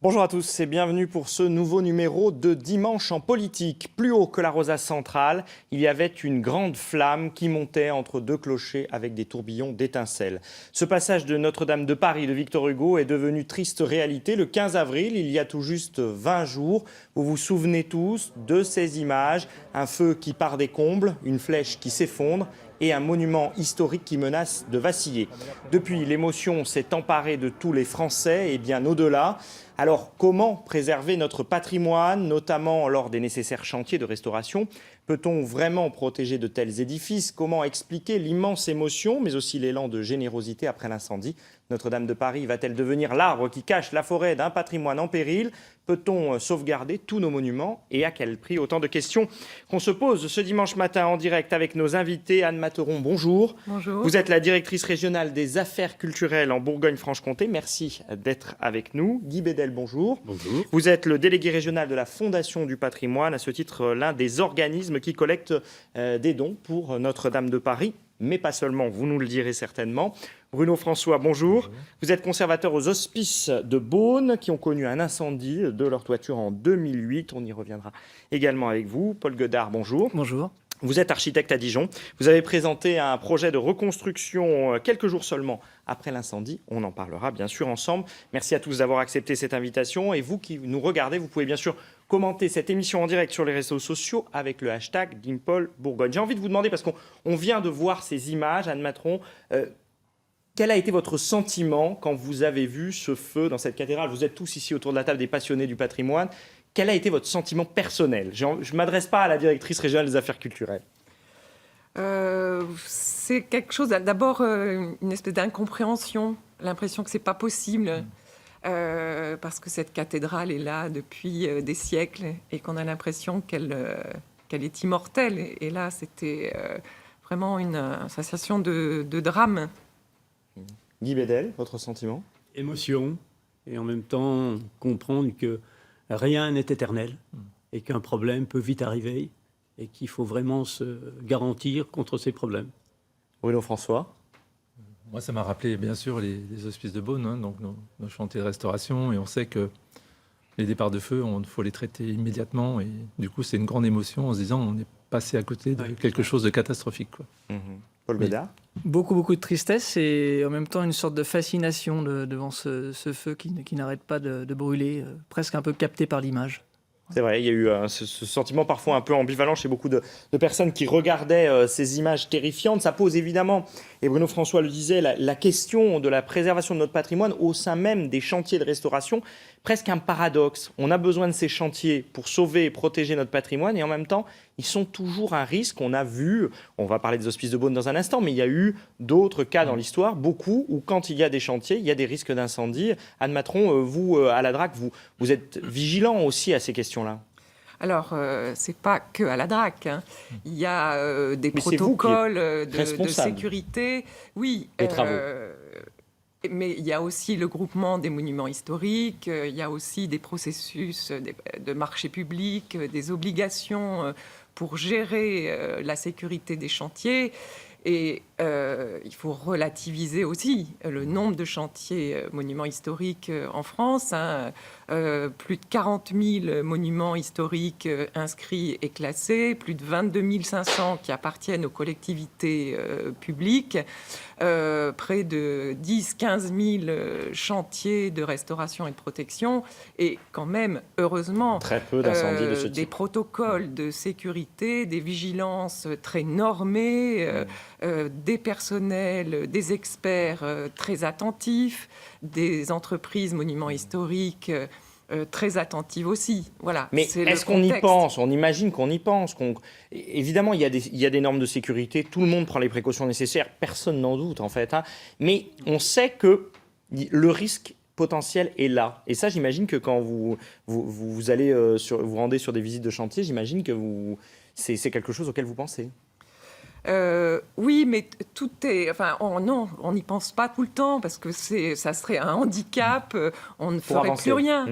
Bonjour à tous et bienvenue pour ce nouveau numéro de Dimanche en politique. Plus haut que la rosace centrale, il y avait une grande flamme qui montait entre deux clochers avec des tourbillons d'étincelles. Ce passage de Notre-Dame de Paris de Victor Hugo est devenu triste réalité le 15 avril, il y a tout juste 20 jours. Vous vous souvenez tous de ces images, un feu qui part des combles, une flèche qui s'effondre et un monument historique qui menace de vaciller. Depuis, l'émotion s'est emparée de tous les Français et bien au-delà. Alors, comment préserver notre patrimoine, notamment lors des nécessaires chantiers de restauration? Peut-on vraiment protéger de tels édifices? Comment expliquer l'immense émotion, mais aussi l'élan de générosité après l'incendie? Notre-Dame de Paris va-t-elle devenir l'arbre qui cache la forêt d'un patrimoine en péril? Peut-on sauvegarder tous nos monuments et à quel prix? Autant de questions qu'on se pose ce dimanche matin en direct avec nos invités. Anne Materon, bonjour. Bonjour. Vous êtes la directrice régionale des affaires culturelles en Bourgogne-Franche-Comté. Merci d'être avec nous. Guy Bédel, bonjour. Bonjour. Vous êtes le délégué régional de la Fondation du patrimoine, à ce titre l'un des organismes qui collectent des dons pour Notre-Dame de Paris. Mais pas seulement, vous nous le direz certainement. Bruno François, bonjour. Vous êtes conservateur aux Hospices de Beaune, qui ont connu un incendie de leur toiture en 2008. On y reviendra également avec vous. Paul Godard, bonjour. Bonjour. Vous êtes architecte à Dijon. Vous avez présenté un projet de reconstruction quelques jours seulement après l'incendie. On en parlera bien sûr ensemble. Merci à tous d'avoir accepté cette invitation. Et vous qui nous regardez, vous pouvez bien sûr commenter cette émission en direct sur les réseaux sociaux avec le hashtag Dimpol Bourgogne. J'ai envie de vous demander, parce qu'on vient de voir ces images, Anne Materon, quel a été votre sentiment quand vous avez vu ce feu dans cette cathédrale? Vous êtes tous ici autour de la table des passionnés du patrimoine. Quel a été votre sentiment personnel? Je ne m'adresse pas à la directrice régionale des affaires culturelles. C'est quelque chose, d'abord une espèce d'incompréhension, l'impression que c'est pas possible, parce que cette cathédrale est là depuis des siècles et qu'on a l'impression qu'elle est immortelle. Et là, c'était vraiment une sensation de drame. Guy Bédel, votre sentiment? Émotion, et en même temps comprendre que rien n'est éternel et qu'un problème peut vite arriver et qu'il faut vraiment se garantir contre ces problèmes. Bruno François? Moi, ça m'a rappelé bien sûr les hospices de Beaune, donc nos chantiers de restauration, et on sait que les départs de feu, il faut les traiter immédiatement, et du coup, c'est une grande émotion en se disant on est passé à côté de quelque chose de catastrophique, quoi. Paul Bédard? Beaucoup de tristesse et en même temps une sorte de fascination devant ce feu qui n'arrête pas de brûler, presque un peu capté par l'image. C'est vrai, il y a eu ce sentiment parfois un peu ambivalent chez beaucoup de personnes qui regardaient ces images terrifiantes. Ça pose évidemment, et Bruno François le disait, la question de la préservation de notre patrimoine au sein même des chantiers de restauration. Presque un paradoxe. On a besoin de ces chantiers pour sauver et protéger notre patrimoine et en même temps, ils sont toujours un risque. On a vu, on va parler des hospices de Beaune dans un instant, mais il y a eu d'autres cas dans l'histoire, beaucoup, où quand il y a des chantiers, il y a des risques d'incendie. Anne Materon, vous, à la DRAC, vous êtes vigilant aussi à ces questions-là. Alors, c'est pas que à la DRAC. Il y a des protocoles de sécurité. Oui. Des travaux. Mais il y a aussi le groupement des monuments historiques, il y a aussi des processus de marché public, des obligations pour gérer la sécurité des chantiers. Et il faut relativiser aussi le nombre de chantiers monuments historiques en France. Plus de 40 000 monuments historiques inscrits et classés, plus de 22 500 qui appartiennent aux collectivités publiques, près de 10-15 000 chantiers de restauration et de protection, et quand même, heureusement, très peu d'incendies de ce type. Des protocoles de sécurité, des vigilances très normées, des personnels, des experts très attentifs, des entreprises monuments historiques très attentives aussi. Voilà. Mais est-ce qu'on y pense? On imagine qu'on y pense. Évidemment, il y a des normes de sécurité. Tout le monde prend les précautions nécessaires. Personne n'en doute, en fait. Mais on sait que le risque potentiel est là. Et ça, j'imagine que quand vous allez vous rendez sur des visites de chantier, j'imagine que c'est quelque chose auquel vous pensez. Oui, mais tout est... Enfin, non, on n'y pense pas tout le temps parce que ça serait un handicap, on ne ferait avancer. plus rien.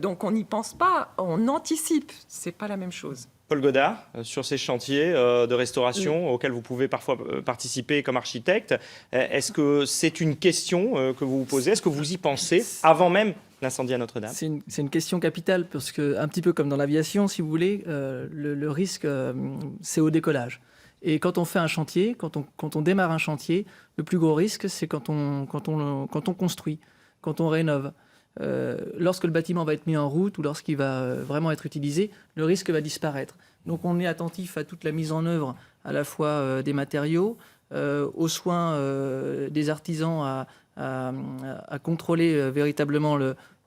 Donc on n'y pense pas, on anticipe. C'est pas la même chose. Paul Godard, sur ces chantiers de restauration auxquels vous pouvez parfois participer comme architecte, est-ce que c'est une question que vous vous posez? Est-ce que vous y pensez avant même l'incendie à Notre-Dame? C'est une question capitale, parce que, un petit peu comme dans l'aviation, si vous voulez, le risque, c'est au décollage. Et quand on fait un chantier, quand on démarre un chantier, le plus gros risque, c'est quand on construit, quand on rénove. Lorsque le bâtiment va être mis en route ou lorsqu'il va vraiment être utilisé, le risque va disparaître. Donc on est attentif à toute la mise en œuvre, à la fois des matériaux, aux soins des artisans à contrôler véritablement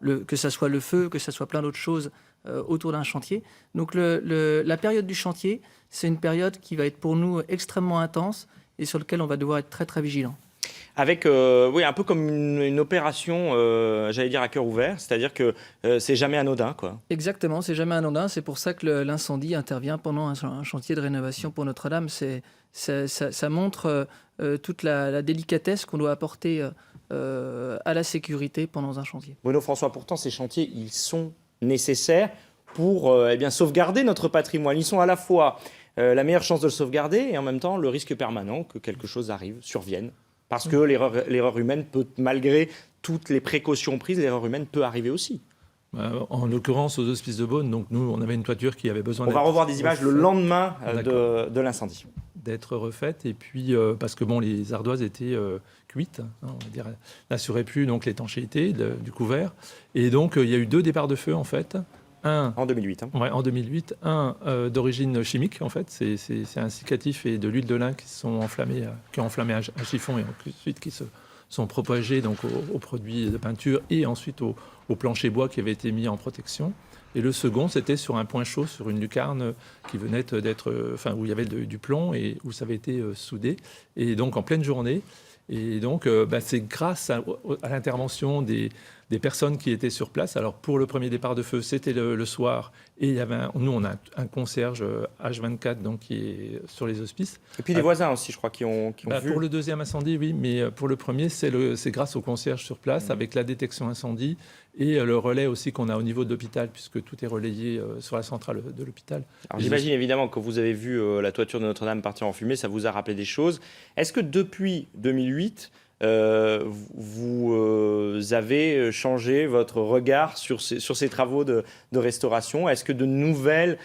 que ça soit le feu, que ça soit plein d'autres choses autour d'un chantier. Donc la période du chantier, c'est une période qui va être pour nous extrêmement intense et sur laquelle on va devoir être très très vigilant. Avec, un peu comme une opération, j'allais dire à cœur ouvert, c'est-à-dire que c'est jamais anodin, quoi. Exactement, c'est jamais anodin. C'est pour ça que l'incendie intervient pendant un chantier de rénovation pour Notre-Dame. Ça montre toute la délicatesse qu'on doit apporter à la sécurité pendant un chantier. Bruno François, pourtant, ces chantiers, ils sont nécessaires pour sauvegarder notre patrimoine. Ils sont à la fois la meilleure chance de le sauvegarder et en même temps le risque permanent que quelque chose arrive, survienne. Parce que l'erreur humaine peut, malgré toutes les précautions prises, l'erreur humaine peut arriver aussi. En l'occurrence, aux Hospices de Beaune, donc nous, on avait une toiture qui avait besoin. On va revoir des images le lendemain de l'incendie. D'être refaite, et puis parce que les ardoises étaient cuites, on va dire, n'assuraient plus donc l'étanchéité du couvert, et donc il y a eu 2 départs de feu en fait. Un en 2008. Ouais, en 2008, un d'origine chimique en fait, c'est un cicatif et de l'huile de lin qui ont enflammé un chiffon et ensuite qui se sont propagés donc aux produits de peinture et ensuite au plancher bois qui avait été mis en protection. Et le second, c'était sur un point chaud, sur une lucarne qui venait d'être, où il y avait du plomb et où ça avait été soudé. Et donc en pleine journée. Et donc c'est grâce à l'intervention des personnes qui étaient sur place. Alors pour le premier départ de feu, c'était le soir. Et nous, on a un concierge H24 donc, qui est sur les hospices. Et puis les voisins aussi, je crois, qui ont vu. Pour le deuxième incendie, oui, mais pour le premier, c'est grâce au concierge sur place, avec la détection incendie et le relais aussi qu'on a au niveau de l'hôpital, puisque tout est relayé sur la centrale de l'hôpital. Alors j'imagine évidemment que vous avez vu la toiture de Notre-Dame partir en fumée, ça vous a rappelé des choses. Est-ce que depuis 2008, vous avez changé votre regard sur ces travaux de restauration? Est-ce que de nouvelles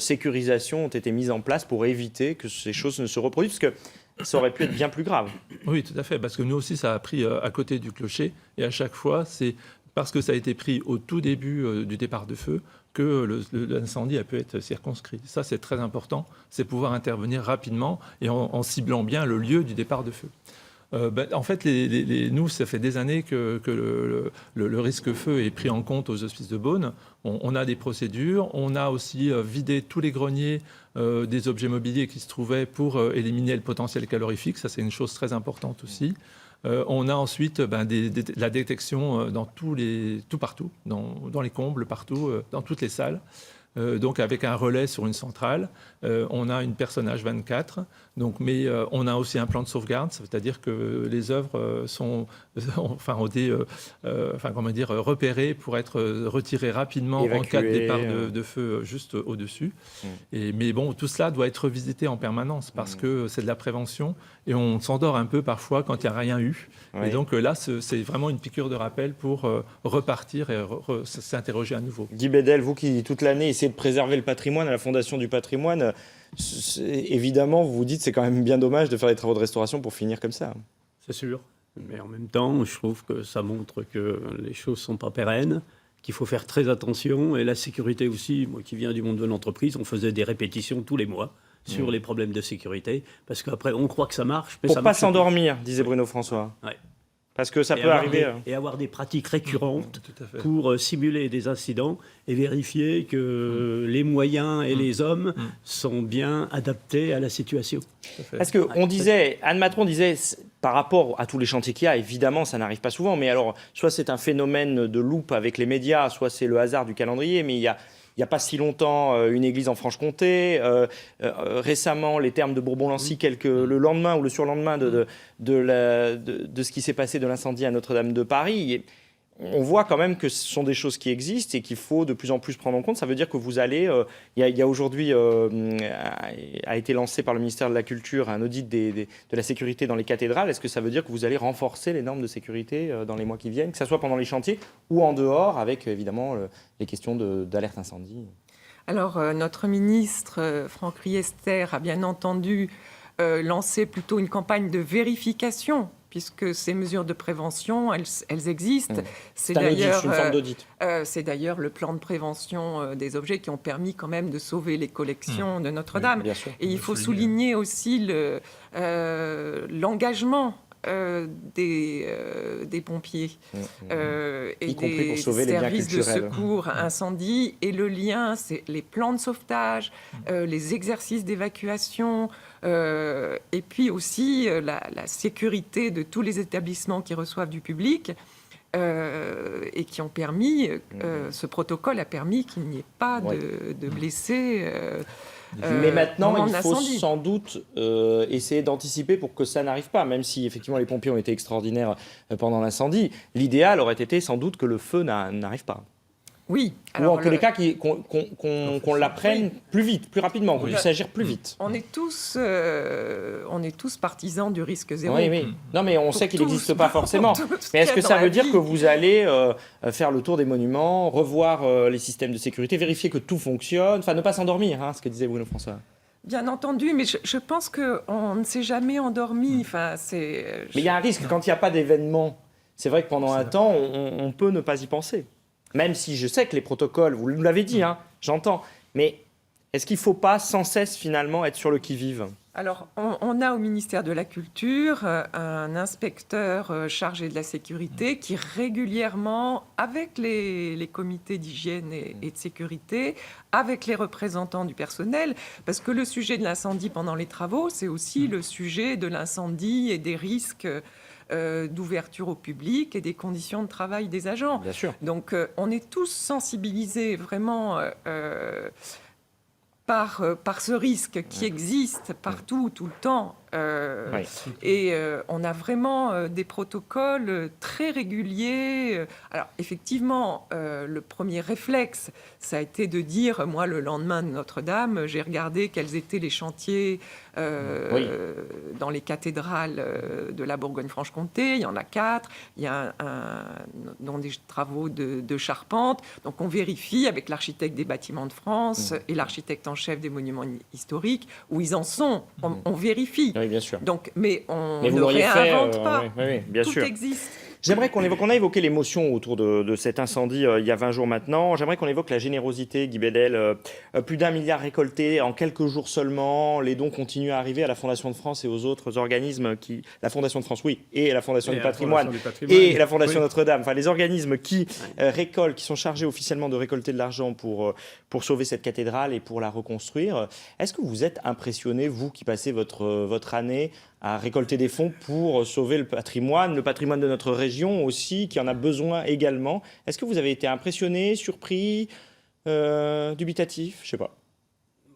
sécurisations ont été mises en place pour éviter que ces choses ne se reproduisent? Parce que ça aurait pu être bien plus grave. Oui, tout à fait, parce que nous aussi, ça a pris à côté du clocher. Et à chaque fois, c'est parce que ça a été pris au tout début du départ de feu que l'incendie a pu être circonscrit. Ça, c'est très important, c'est pouvoir intervenir rapidement et en ciblant bien le lieu du départ de feu. En fait, nous, ça fait des années que le risque feu est pris en compte aux Hospices de Beaune. On a des procédures. On a aussi vidé tous les greniers des objets mobiliers qui se trouvaient pour éliminer le potentiel calorifique. Ça, c'est une chose très importante aussi. On a ensuite la détection partout, dans les combles, partout, dans toutes les salles. Donc avec un relais sur une centrale, on a une personne H24, mais on a aussi un plan de sauvegarde, c'est-à-dire que les œuvres sont repérées pour être retirées rapidement en cas de départ de feu juste au-dessus. Mais tout cela doit être visité en permanence parce que c'est de la prévention et on s'endort un peu parfois quand il n'y a rien eu. Oui. Et donc là, c'est vraiment une piqûre de rappel pour repartir et s'interroger à nouveau. Guy Bédel, vous qui toute l'année essayez de préserver le patrimoine à la Fondation du patrimoine, évidemment, vous vous dites que c'est quand même bien dommage de faire des travaux de restauration pour finir comme ça. C'est sûr. Mais en même temps, je trouve que ça montre que les choses ne sont pas pérennes, qu'il faut faire très attention. Et la sécurité aussi, moi qui viens du monde de l'entreprise, on faisait des répétitions tous les mois sur les problèmes de sécurité, parce qu'après, on croit que ça marche. Mais pour ça ne pas marche s'endormir, disait Bruno François. Ouais. Parce que ça peut arriver. Et avoir des pratiques récurrentes pour simuler des incidents et vérifier que les moyens et les hommes sont bien adaptés à la situation. Parce qu'on disait, Anne Matron disait, par rapport à tous les chantiers qu'il y a, évidemment, ça n'arrive pas souvent, mais alors, soit c'est un phénomène de loupe avec les médias, soit c'est le hasard du calendrier, mais il il n'y a pas si longtemps une église en Franche-Comté, récemment les thermes de Bourbon-Lancy, le lendemain ou le surlendemain de ce qui s'est passé de l'incendie à Notre-Dame de Paris. Et on voit quand même que ce sont des choses qui existent et qu'il faut de plus en plus prendre en compte. Ça veut dire que vous allez... Il y a aujourd'hui, a été lancé par le ministère de la Culture un audit de la sécurité dans les cathédrales. Est-ce que ça veut dire que vous allez renforcer les normes de sécurité dans les mois qui viennent, que ce soit pendant les chantiers ou en dehors, avec évidemment les questions d'alerte incendie? Alors, notre ministre, Franck Riester, a bien entendu lancé plutôt une campagne de vérification, puisque ces mesures de prévention, elles existent. C'est d'ailleurs une forme d'audit. C'est d'ailleurs le plan de prévention des objets qui ont permis quand même de sauver les collections de Notre-Dame. Bien sûr. Et il faut souligner aussi l'engagement des pompiers et des services de secours incendie, et le lien, c'est les plans de sauvetage, les exercices d'évacuation, et puis aussi la sécurité de tous les établissements qui reçoivent du public. Et qui ont permis, ce protocole a permis qu'il n'y ait pas de blessés. Mais maintenant, il faut sans doute essayer d'anticiper pour que ça n'arrive pas, même si effectivement les pompiers ont été extraordinaires pendant l'incendie. L'idéal aurait été sans doute que le feu n'arrive pas. Oui. Alors, ou en tous les cas, qu'on l'apprenne plus vite, plus rapidement, qu'on puisse agir plus vite. On est tous partisans du risque zéro. Oui, oui. Non, mais on sait qu'il n'existe pas forcément. Mais est-ce que ça veut dire que vous allez faire le tour des monuments, revoir les systèmes de sécurité, vérifier que tout fonctionne, enfin ne pas s'endormir, ce que disait Bruno François? Bien entendu, mais je pense qu'on ne s'est jamais endormi. Enfin, mais il y a un risque, quand il n'y a pas d'événement. C'est vrai que pendant un temps, on peut ne pas y penser. Même si je sais que les protocoles, vous nous l'avez dit, j'entends, mais est-ce qu'il ne faut pas sans cesse finalement être sur le qui-vive? Alors, on a au ministère de la Culture un inspecteur chargé de la sécurité qui régulièrement, avec les comités d'hygiène et de sécurité, avec les représentants du personnel, parce que le sujet de l'incendie pendant les travaux, c'est aussi le sujet de l'incendie et des risques d'ouverture au public et des conditions de travail des agents. Bien sûr. Donc, on est tous sensibilisés vraiment par ce risque qui existe partout, tout le temps. Et on a vraiment des protocoles très réguliers. Alors, effectivement, le premier réflexe, ça a été de dire, moi, le lendemain de Notre-Dame, j'ai regardé quels étaient les chantiers dans les cathédrales de la Bourgogne-Franche-Comté. Il y en a 4. Il y a dans des travaux de charpente. Donc, on vérifie avec l'architecte des Bâtiments de France et l'architecte en chef des monuments historiques où ils en sont. On vérifie. Oui, bien sûr. Donc, mais on ne réinvente pas. Oui, bien Tout sûr. existe. J'aimerais qu'on a évoqué l'émotion autour de cet incendie il y a 20 jours maintenant. J'aimerais qu'on évoque la générosité, Guy Bédel. Plus d'1 milliard récolté en quelques jours seulement. Les dons continuent à arriver à la Fondation de France et aux autres organismes la Fondation de France, oui, et la Fondation du Patrimoine et la Fondation Notre-Dame. Enfin, les organismes qui récoltent, qui sont chargés officiellement de récolter de l'argent pour sauver cette cathédrale et pour la reconstruire. Est-ce que vous êtes impressionné, vous qui passez votre année à récolter des fonds pour sauver le patrimoine de notre région aussi, qui en a besoin également? Est-ce que vous avez été impressionné, surpris, dubitatif? Je ne sais pas.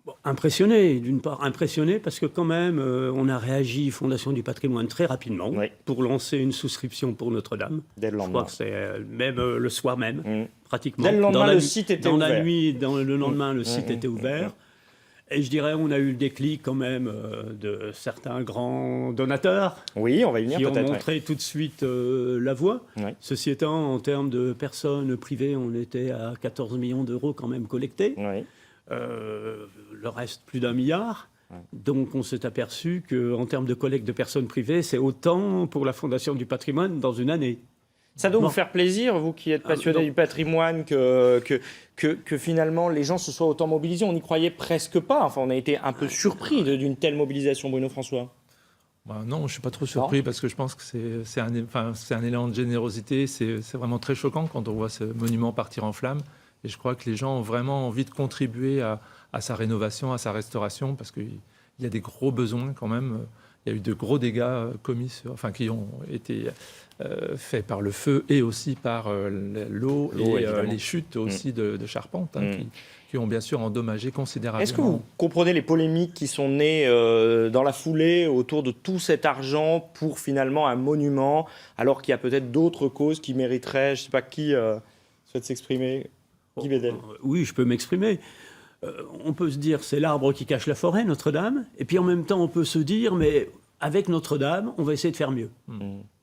Bon, impressionné, d'une part. Impressionné parce que quand même, on a réagi, Fondation du Patrimoine, très rapidement pour lancer une souscription pour Notre-Dame. Dès le lendemain. Je crois que c'est même le soir même, pratiquement. Dès le lendemain, le site était ouvert. Dans la nuit, le lendemain, le site était ouvert. Et je dirais, on a eu le déclic quand même de certains grands donateurs. Oui, on va y venir peut-être. Qui ont montré tout de suite la voie. Oui. Ceci étant, en termes de personnes privées, on était à 14 millions d'euros quand même collectés. Oui. Le reste, plus d'1 milliard. Oui. Donc on s'est aperçu qu'en termes de collecte de personnes privées, c'est autant pour la Fondation du Patrimoine dans une année. Ça doit vous faire plaisir, vous qui êtes passionné du patrimoine, que finalement les gens se soient autant mobilisés. On n'y croyait presque pas. Enfin, on a été un peu surpris d'une telle mobilisation, Bruno François. Non, je ne suis pas trop surpris parce que je pense que c'est un élan de générosité. C'est vraiment très choquant quand on voit ce monument partir en flammes. Et je crois que les gens ont vraiment envie de contribuer à sa rénovation, à sa restauration, parce qu'il y a des gros besoins quand même. il y a eu de gros dégâts qui ont été faits par le feu et aussi par l'eau et les chutes aussi de charpente qui ont bien sûr endommagé considérablement. Est-ce que vous comprenez les polémiques qui sont nées dans la foulée autour de tout cet argent pour finalement un monument, alors qu'il y a peut-être d'autres causes qui mériteraient, je ne sais pas qui souhaite s'exprimer, Guy Bédel. Oui, je peux m'exprimer. On peut se dire, c'est l'arbre qui cache la forêt, Notre-Dame, et puis en même temps, on peut se dire, mais avec Notre-Dame, on va essayer de faire mieux.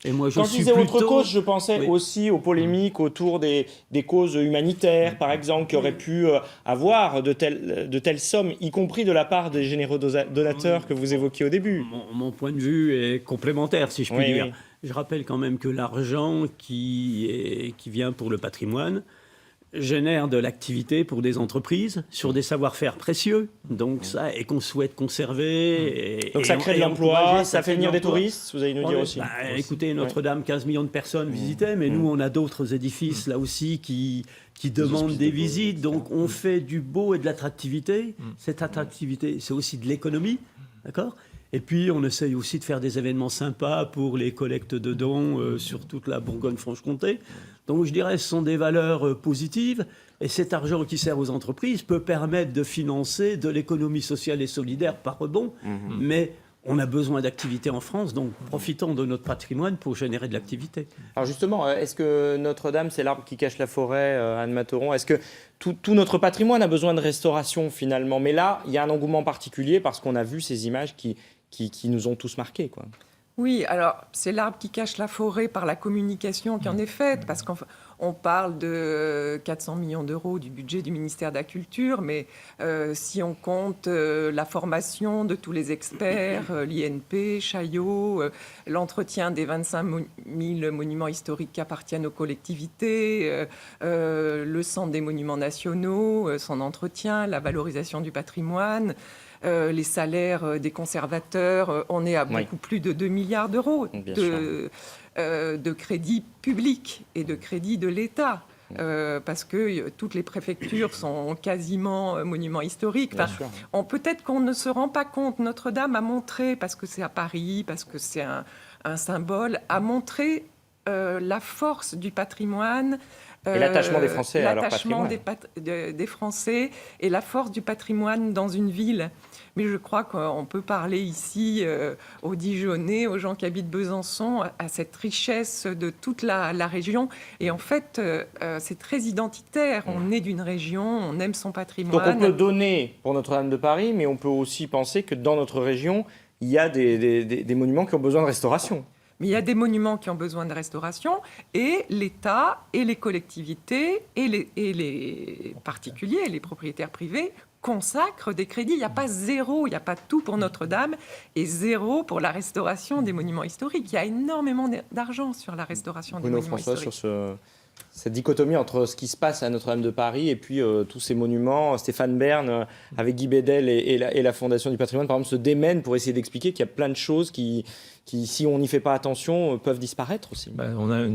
Et moi, Quand je disais autre cause, je pensais aussi aux polémiques autour des causes humanitaires, par exemple, qui auraient pu avoir de telles sommes, y compris de la part des généreux donateurs que vous évoquiez au début. Mon point de vue est complémentaire, si je puis dire. Oui. Je rappelle quand même que l'argent qui vient pour le patrimoine génère de l'activité pour des entreprises sur des savoir-faire précieux. Donc ça, et qu'on souhaite conserver. Donc ça crée de l'emploi, ça fait venir des touristes, vous allez nous dire aussi. Écoutez, Notre-Dame, 15 millions de personnes visitaient, mais nous, on a d'autres édifices là aussi qui demandent des visites. Donc on fait du beau et de l'attractivité. Cette attractivité, c'est aussi de l'économie, d'accord ? Et puis, on essaye aussi de faire des événements sympas pour les collectes de dons sur toute la Bourgogne-Franche-Comté. Donc, je dirais, ce sont des valeurs positives. Et cet argent qui sert aux entreprises peut permettre de financer de l'économie sociale et solidaire par rebond. Mais on a besoin d'activité en France, donc profitons de notre patrimoine pour générer de l'activité. Alors justement, est-ce que Notre-Dame, c'est l'arbre qui cache la forêt, Anne Materon ? Est-ce que tout notre patrimoine a besoin de restauration finalement ? Mais là, il y a un engouement particulier parce qu'on a vu ces images qui nous ont tous marqués, quoi. Oui, alors c'est l'arbre qui cache la forêt par la communication qui en est faite, parce qu'on parle de 400 millions d'euros du budget du ministère de la Culture, mais si on compte la formation de tous les experts, l'INP, Chaillot, l'entretien des 25 000 monuments historiques qui appartiennent aux collectivités, le centre des monuments nationaux, son entretien, la valorisation du patrimoine, les salaires des conservateurs, on est à beaucoup plus de 2 milliards d'euros de crédits publics et de crédits de l'État. Parce que toutes les préfectures sont quasiment monuments historiques. Peut-être qu'on ne se rend pas compte. Notre-Dame a montré, parce que c'est à Paris, parce que c'est un symbole, a montré la force du patrimoine. Et l'attachement des Français à leur patrimoine. Des Français et la force du patrimoine dans une ville. Mais je crois qu'on peut parler ici aux Dijonnais, aux gens qui habitent Besançon, à cette richesse de toute la région. Et en fait, c'est très identitaire. On est d'une région, on aime son patrimoine. Donc on peut donner pour Notre-Dame de Paris, mais on peut aussi penser que dans notre région, il y a des monuments qui ont besoin de restauration. Mais il y a des monuments qui ont besoin de restauration et l'État et les collectivités et les particuliers, les propriétaires privés consacrent des crédits. Il n'y a pas zéro, il n'y a pas tout pour Notre-Dame et zéro pour la restauration des monuments historiques. Il y a énormément d'argent sur la restauration des monuments historiques. Sur cette dichotomie entre ce qui se passe à Notre-Dame de Paris et puis tous ces monuments. Stéphane Bern, avec Guy Bédel et la Fondation du patrimoine, par exemple, se démènent pour essayer d'expliquer qu'il y a plein de choses qui si on n'y fait pas attention, peuvent disparaître aussi. On a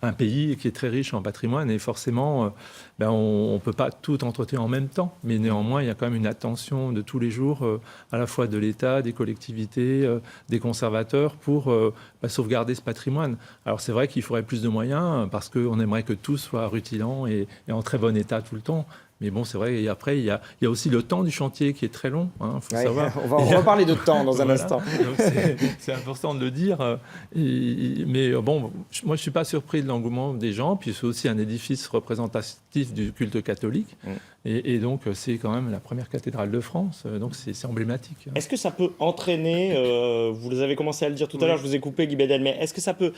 un pays qui est très riche en patrimoine et forcément, on ne peut pas tout entretenir en même temps. Mais néanmoins, il y a quand même une attention de tous les jours, à la fois de l'État, des collectivités, des conservateurs, pour sauvegarder ce patrimoine. Alors c'est vrai qu'il faudrait plus de moyens parce qu'on aimerait que tout soit rutilant et en très bon état tout le temps. Mais bon, c'est vrai, et après, il y a aussi le temps du chantier qui est très long, faut savoir. On va parler de temps dans un instant. Donc c'est important de le dire. Mais bon, moi, je ne suis pas surpris de l'engouement des gens. Puis c'est aussi un édifice représentatif du culte catholique. Et donc, c'est quand même la première cathédrale de France. Donc, c'est emblématique. Est-ce que ça peut entraîner, vous avez commencé à le dire tout à l'heure, je vous ai coupé, Guy Bédel, mais est-ce que ça peut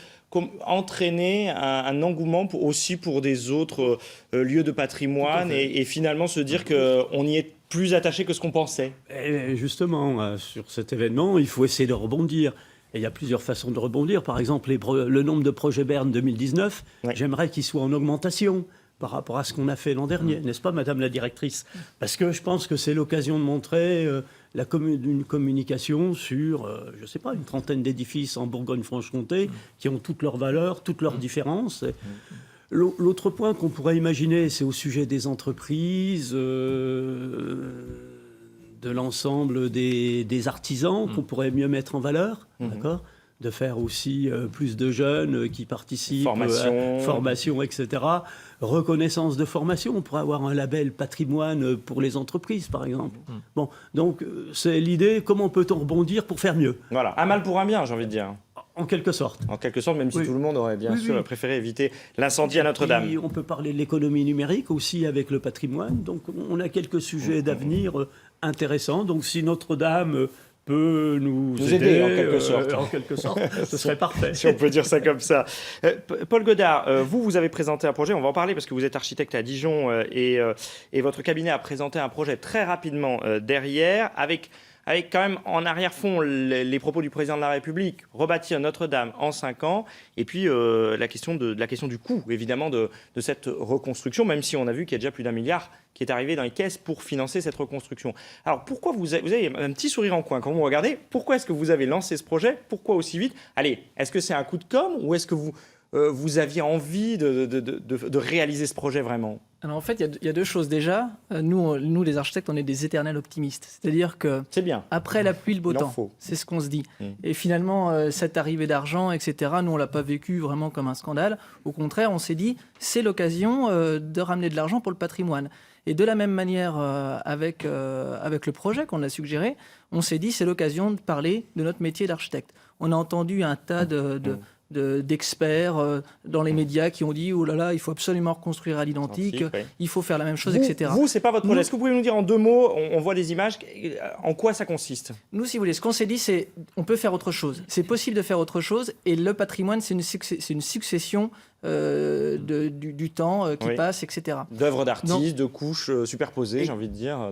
entraîner un engouement aussi pour des autres lieux de patrimoine et finalement se dire qu'on y est plus attaché que ce qu'on pensait? Et justement, sur cet événement, il faut essayer de rebondir. Et il y a plusieurs façons de rebondir. Par exemple, le nombre de projets Bern 2019, j'aimerais qu'il soit en augmentation par rapport à ce qu'on a fait l'an dernier, n'est-ce pas, Madame la Directrice? Parce que je pense que c'est l'occasion de montrer une communication sur, je ne sais pas, une trentaine d'édifices en Bourgogne-Franche-Comté qui ont toutes leurs valeurs, toutes leurs différences. L'autre point qu'on pourrait imaginer, c'est au sujet des entreprises, de l'ensemble des artisans qu'on pourrait mieux mettre en valeur, d'accord ? De faire aussi plus de jeunes qui participent à formation, etc. Reconnaissance de formation, on pourrait avoir un label patrimoine pour les entreprises, par exemple. Bon, donc c'est l'idée, comment peut-on rebondir pour faire mieux ? Voilà, un mal pour un bien, j'ai envie de dire. En quelque sorte. En quelque sorte, même si Oui. tout le monde aurait bien sûr préféré éviter l'incendie à Notre-Dame. Et on peut parler de l'économie numérique aussi avec le patrimoine. Donc on a quelques sujets d'avenir intéressants. Donc si Notre-Dame peut nous aider en quelque sorte. Ce serait parfait. Si on peut dire ça comme ça. Paul Godard, vous avez présenté un projet, on va en parler parce que vous êtes architecte à Dijon et votre cabinet a présenté un projet très rapidement derrière avec quand même en arrière-fond les propos du président de la République, rebâtir Notre-Dame en 5 ans, et puis la question du coût, évidemment, de cette reconstruction, même si on a vu qu'il y a déjà plus d'1 milliard qui est arrivé dans les caisses pour financer cette reconstruction. Alors, pourquoi vous avez un petit sourire en coin quand vous regardez, pourquoi est-ce que vous avez lancé ce projet ? Pourquoi aussi vite ? Allez, est-ce que c'est un coup de com' ou est-ce que vous aviez envie de réaliser ce projet vraiment ? Alors en fait, il y a deux choses déjà. Nous, les architectes, on est des éternels optimistes. C'est-à-dire que c'est bien. Après la pluie, le beau temps, c'est ce qu'on se dit. Et finalement, cette arrivée d'argent, etc., nous, on l'a pas vécu vraiment comme un scandale. Au contraire, on s'est dit, c'est l'occasion de ramener de l'argent pour le patrimoine. Et de la même manière, avec le projet qu'on a suggéré, on s'est dit, c'est l'occasion de parler de notre métier d'architecte. On a entendu un tas d'experts dans les médias qui ont dit oh là là, il faut absolument reconstruire à l'identique, il faut faire la même chose, etc. Vous, c'est pas votre projet. Est-ce que vous pouvez nous dire en 2 mots, on voit des images, en quoi ça consiste ? Nous, si vous voulez, ce qu'on s'est dit, c'est on peut faire autre chose. C'est possible de faire autre chose et le patrimoine, c'est une succession du temps qui passe, etc. D'œuvres d'artistes, de couches superposées, j'ai envie de dire.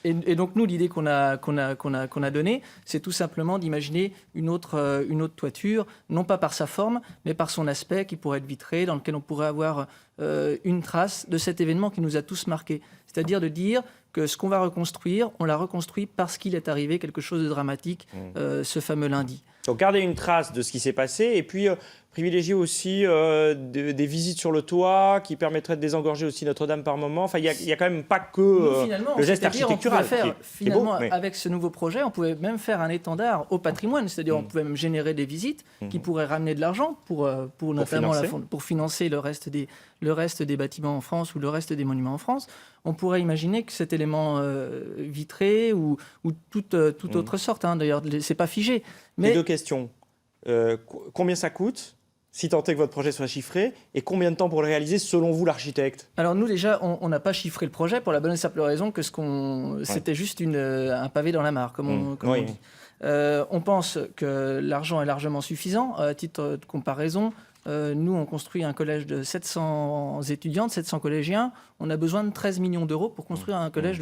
Et donc nous, l'idée qu'on a donnée, c'est tout simplement d'imaginer une autre toiture, non pas par sa forme, mais par son aspect qui pourrait être vitré, dans lequel on pourrait avoir une trace de cet événement qui nous a tous marqués. C'est-à-dire de dire que ce qu'on va reconstruire, on l'a reconstruit parce qu'il est arrivé quelque chose de dramatique ce fameux lundi. Donc garder une trace de ce qui s'est passé et puis privilégier aussi des visites sur le toit qui permettraient de désengorger aussi Notre-Dame par moment. Enfin, il y a quand même pas que le geste architectural. Finalement, avec ce nouveau projet, on pouvait même faire un étendard au patrimoine. C'est-à-dire on pouvait même générer des visites qui pourraient ramener de l'argent pour notamment pour financer le reste des bâtiments en France ou le reste des monuments en France. On pourrait imaginer que cet élément vitré ou toute autre sorte, d'ailleurs, c'est pas figé. Mais 2 questions. Combien ça coûte, si tant est que votre projet soit chiffré, et combien de temps pour le réaliser selon vous, l'architecte ? Alors nous déjà, on n'a pas chiffré le projet pour la bonne et simple raison que c'était juste un pavé dans la mare, comme on dit. On pense que l'argent est largement suffisant. À titre de comparaison, nous, on construit un collège de 700 étudiants, de 700 collégiens. On a besoin de 13 millions d'euros pour construire un collège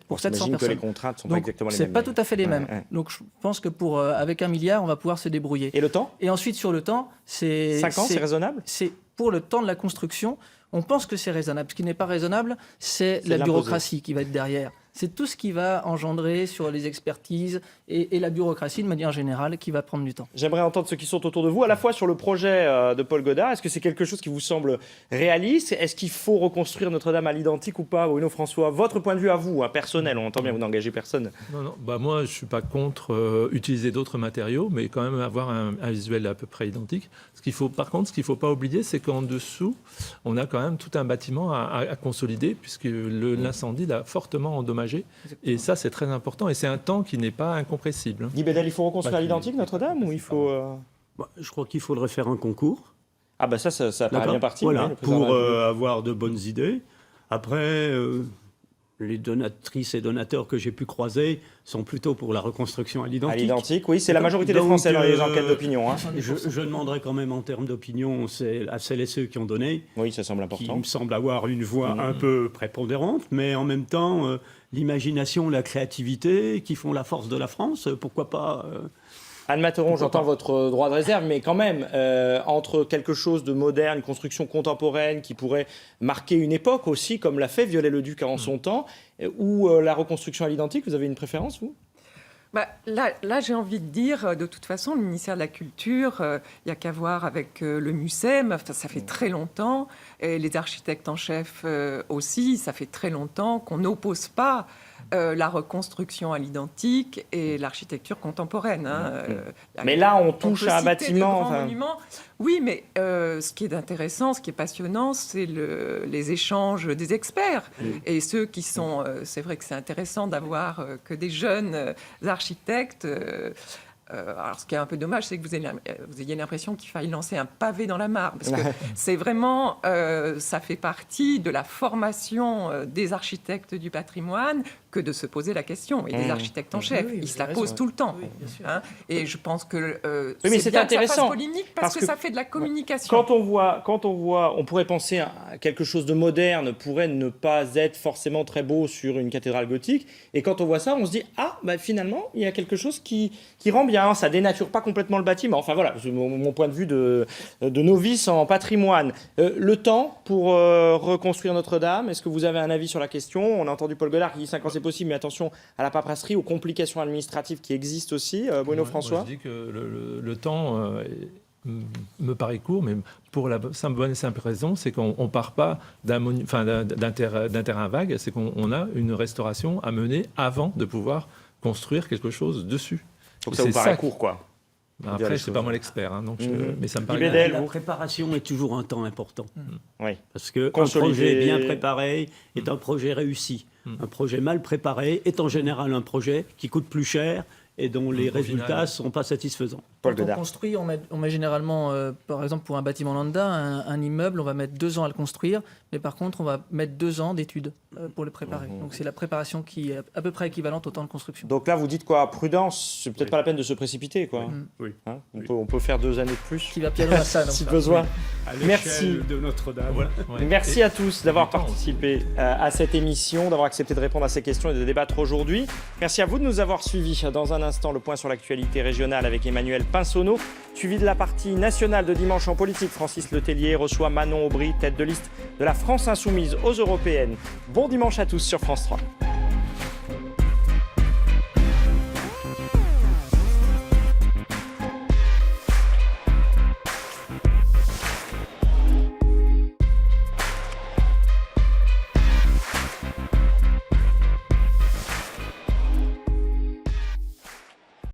pour 700 personnes. Que les contraintes sont pas exactement les mêmes. C'est pas tout à fait les mêmes. Donc je pense que avec 1 milliard, on va pouvoir se débrouiller. Et le temps ? Et ensuite, sur le temps, 5 ans, c'est raisonnable ? C'est pour le temps de la construction. On pense que c'est raisonnable. Ce qui n'est pas raisonnable, c'est la bureaucratie qui va être derrière. C'est tout ce qui va engendrer sur les expertises et la bureaucratie de manière générale qui va prendre du temps. J'aimerais entendre ceux qui sont autour de vous, à la fois sur le projet de Paul Godard. Est-ce que c'est quelque chose qui vous semble réaliste ? Est-ce qu'il faut reconstruire Notre-Dame à l'identique ou pas ? Bruno François, votre point de vue à vous, personnel, on entend bien, vous n'engagez personne. Non. Moi, je ne suis pas contre utiliser d'autres matériaux, mais quand même avoir un visuel à peu près identique. Par contre, ce qu'il ne faut pas oublier, c'est qu'en dessous, on a quand même tout un bâtiment à consolider, puisque l'incendie l'a fortement endommagé. Et ça, c'est très important. Et c'est un temps qui n'est pas incompressible. Guy Bédel, il faut reconstruire à l'identique Notre-Dame ou il faut... Je crois qu'il faudrait faire un concours. Ah bah ça paraît bien parti. Voilà, pour avoir de bonnes idées. Après, les donatrices et donateurs que j'ai pu croiser sont plutôt pour la reconstruction à l'identique. À l'identique, oui, c'est la majorité des Français dans les enquêtes d'opinion. Je demanderais quand même en termes d'opinion, c'est à celles et ceux qui ont donné. Oui, ça semble important. Qui me semble avoir une voix un peu prépondérante, mais en même temps, l'imagination, la créativité qui font la force de la France, pourquoi pas... Anne Materon, j'entends votre droit de réserve, mais quand même, entre quelque chose de moderne, une construction contemporaine qui pourrait marquer une époque aussi, comme l'a fait Viollet-le-Duc en son temps, ou la reconstruction à l'identique, vous avez une préférence, vous ? Là, j'ai envie de dire, de toute façon, le ministère de la Culture, il n'y a qu'à voir avec le MUSEM, ça fait très longtemps, et les architectes en chef aussi, ça fait très longtemps qu'on n'oppose pas la reconstruction à l'identique et l'architecture contemporaine. Mais là, on touche peut à un citer bâtiment. de grands monuments. Oui, mais ce qui est intéressant, ce qui est passionnant, c'est les échanges des experts. Et ceux qui sont... c'est vrai que c'est intéressant d'avoir que des jeunes architectes... alors, ce qui est un peu dommage, c'est que vous ayez l'impression qu'il faille lancer un pavé dans la mare, parce que c'est vraiment, ça fait partie de la formation des architectes du patrimoine que de se poser la question, et des architectes en chef, Oui, ils vous se la avez posent raison. tout le temps. Oui, bien sûr. Et je pense que mais c'est bien que ça intéressant, fasse polémique, parce que que ça fait de la communication. Quand on voit, on pourrait penser à quelque chose de moderne pourrait ne pas être forcément très beau sur une cathédrale gothique. Et quand on voit ça, on se dit finalement, il y a quelque chose qui rend bien. Ça dénature pas complètement le bâtiment. Enfin voilà, c'est mon point de vue de novice en patrimoine. Le temps pour reconstruire Notre-Dame. Est-ce que vous avez un avis sur la question? On a entendu Paul Godard qui dit 5 ans c'est possible, mais attention à la paperasserie, aux complications administratives qui existent aussi. Bruno François. Moi, je dis que le temps me paraît court, mais pour la bonne et simple raison, c'est qu'on ne part pas d'un terrain vague, c'est qu'on a une restauration à mener avant de pouvoir construire quelque chose dessus. Donc Et ça vous c'est paraît ça court, quoi. Après, je ne suis pas moi l'expert, donc mais ça me paraît... Bédel, La vous. préparation est toujours un temps important. Oui. Parce qu'un Consolider. projet bien préparé est un projet réussi. Un projet mal préparé est en général un projet qui coûte plus cher et dont les résultats ne sont pas satisfaisants. Paul Quand on Godard. construit, on met généralement, par exemple pour un bâtiment lambda, un immeuble, on va mettre 2 ans à le construire, mais par contre on va mettre 2 ans d'études pour le préparer. Donc c'est la préparation qui est à peu près équivalente au temps de construction. Donc là, vous dites quoi? Prudence, c'est peut-être pas la peine de se précipiter, quoi. Oui. Hein, on peut faire 2 années de plus, Qui va piano à ça. si besoin. À Merci. l'échelle de Notre-Dame. Ouais. Merci à tous d'avoir le temps participé à cette émission, d'avoir accepté de répondre à ces questions et de débattre aujourd'hui. Merci à vous de nous avoir suivis. Dans un instant, le point sur l'actualité régionale avec Emmanuel Pinsonneau, suivi de la partie nationale de Dimanche en politique. Francis Letellier reçoit Manon Aubry, tête de liste de la France Insoumise aux Européennes. Bon dimanche à tous sur France 3.